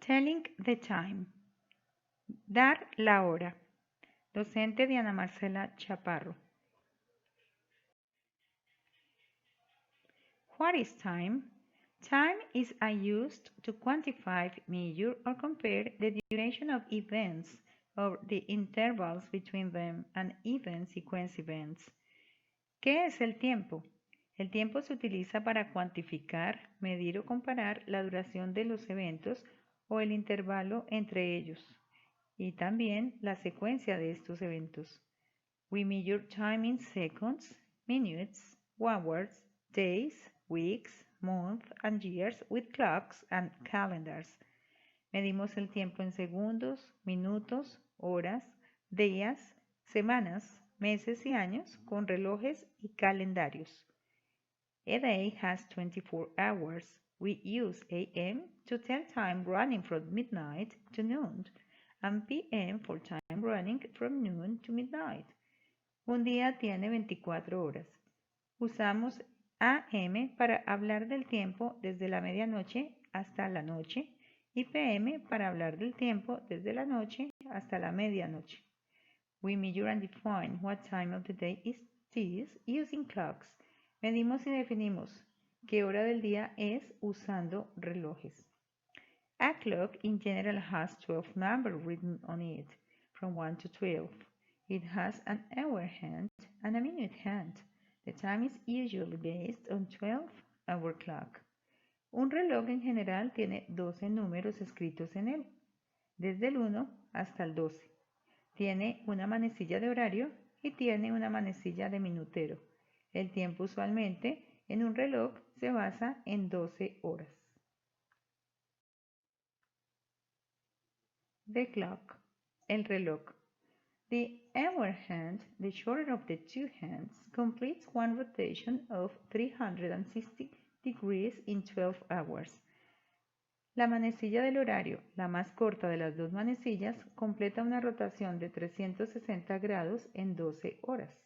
Telling the time. Dar la hora. Docente Diana Marcela Chaparro. What is time? Time is used to quantify, measure, or compare the duration of events or the intervals between them and even sequence events. ¿Qué es el tiempo? El tiempo se utiliza para cuantificar, medir o comparar la duración de los eventos o el intervalo entre ellos, y también la secuencia de estos eventos. We measure time in seconds, minutes, hours, days, weeks, months, and years with clocks and calendars. Medimos el tiempo en segundos, minutos, horas, días, semanas, meses y años con relojes y calendarios. A day has 24 hours. We use AM to tell time running from midnight to noon, and PM for time running from noon to midnight. Un día tiene 24 horas. Usamos AM para hablar del tiempo desde la medianoche hasta la noche y PM para hablar del tiempo desde la noche hasta la medianoche. We measure and define what time of the day is this using clocks. Medimos y definimos qué hora del día es usando relojes. A clock in general has 12 numbers written on it, from 1 to 12. It has an hour hand and a minute hand. The time is usually based on 12-hour clock. Un reloj en general tiene 12 números escritos en él, desde el 1 hasta el 12. Tiene una manecilla de horario y tiene una manecilla de minutero. El tiempo usualmente en un reloj se basa en 12 horas. The clock, el reloj. The hour hand, the shorter of the two hands, completes one rotation of 360 degrees in 12 hours. La manecilla del horario, la más corta de las dos manecillas, completa una rotación de 360 grados en 12 horas.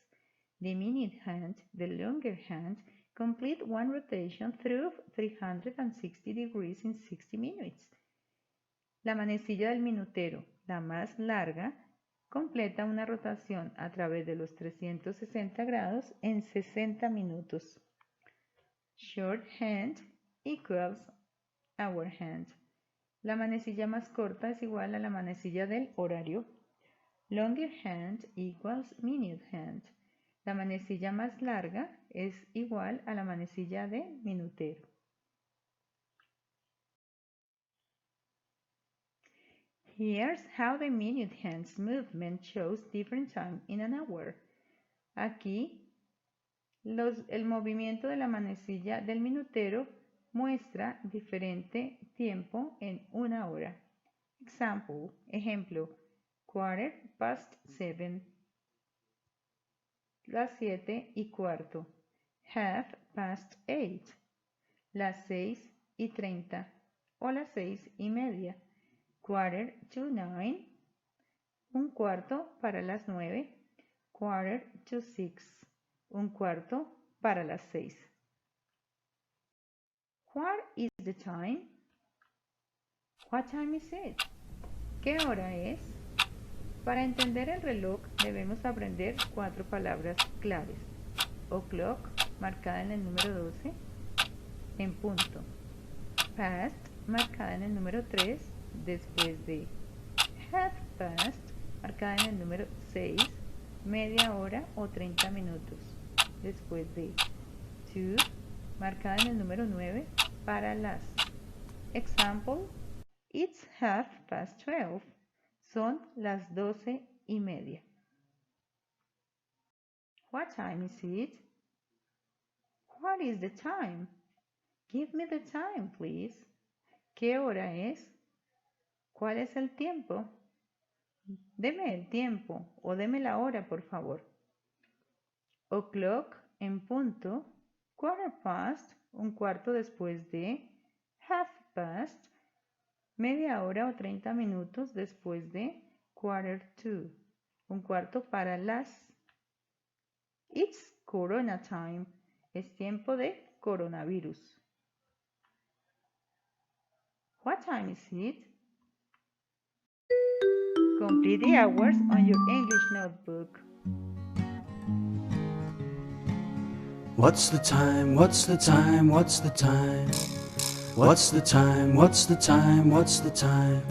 The minute hand, the longer hand, complete one rotation through 360 degrees in 60 minutes. La manecilla del minutero, la más larga, completa una rotación a través de los 360 grados en 60 minutos. Short hand equals hour hand. La manecilla más corta es igual a la manecilla del horario. Longer hand equals minute hand. La manecilla más larga es igual a la manecilla de minutero. Here's how the minute hand's movement shows different time in an hour. Aquí el movimiento de la manecilla del minutero muestra diferente tiempo en una hora. Ejemplo, 7:15, las 7:15, 8:30, las 6:30 o las 6:30, 8:45, un cuarto para las 9, 5:45, un cuarto para las 6. What is the time? What time is it? ¿Qué hora es? Para entender el reloj debemos aprender 4 palabras claves. O'clock, marcada en el número 12, en punto. Past, marcada en el número 3, después de. Half past, marcada en el número 6, media hora o 30 minutos, después de. To, marcada en el número 9, para las. Example, it's 12:30. Son las 12:30. What time is it? What is the time? Give me the time, please. ¿Qué hora es? ¿Cuál es el tiempo? Deme el tiempo o deme la hora, por favor. O'clock, en punto. Quarter past, un cuarto después de. Half past, media hora o 30 minutos después de. Quarter to, un cuarto para las. It's corona time, es tiempo de coronavirus. What time is it? Complete the hours on your English notebook. What's the time? What's the time? What's the time? What's the time? What's the time? What's the time?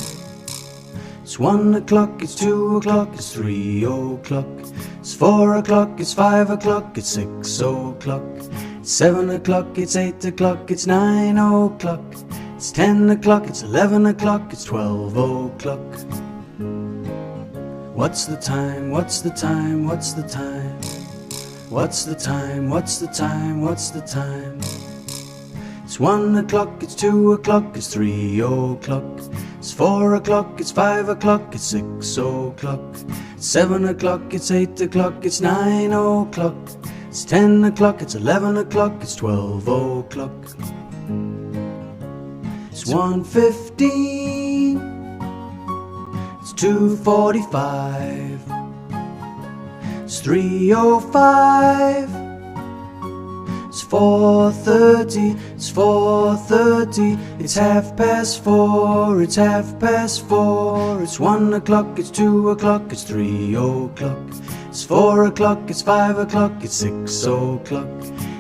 It's 1 o'clock, it's 2 o'clock, it's 3 o'clock, it's 4 o'clock, it's 5 o'clock, it's 6 o'clock, it's 7 o'clock, it's 8 o'clock, it's 9 o'clock, it's 10 o'clock, it's 11 o'clock, it's 12 o'clock. What's the time? What's the time? What's the time? What's the time? What's the time? What's the time? It's 1 o'clock, it's 2 o'clock, it's 3 o'clock, it's 4 o'clock, it's 5 o'clock, it's 6 o'clock, it's 7 o'clock, it's 8 o'clock, it's 9 o'clock, it's 10 o'clock, it's 11 o'clock, it's 12 o'clock. It's 1:15, it's 2:45, it's 3:05, it's 4:30, it's 4:30, it's 4:30, it's 4:30, it's 1 o'clock, it's 2 o'clock, it's 3 o'clock, it's 4 o'clock, it's 5 o'clock, it's 6 o'clock,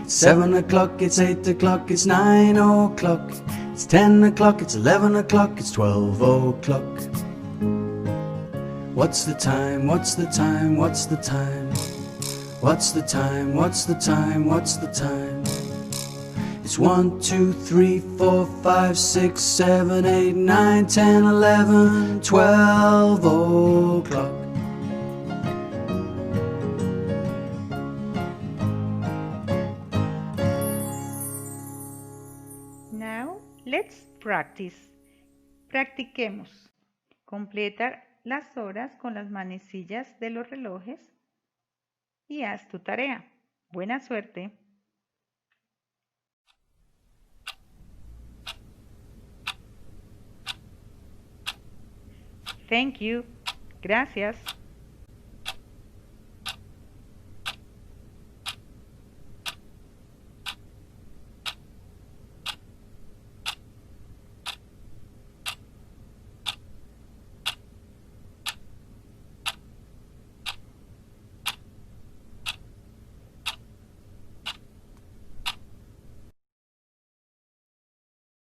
it's 7 o'clock, it's 8 o'clock, it's 9 o'clock, it's 10 o'clock, it's 11 o'clock, it's 12 o'clock. What's the time? What's the time? What's the time? What's the time? What's the time? What's the time? It's 1, 2, 3, 4, 5, 6, 7, 8, 9, 10, 11, 12 o'clock. Now, let's practice. Practiquemos. Completa las horas con las manecillas de los relojes y haz tu tarea. Buena suerte. Thank you. Gracias.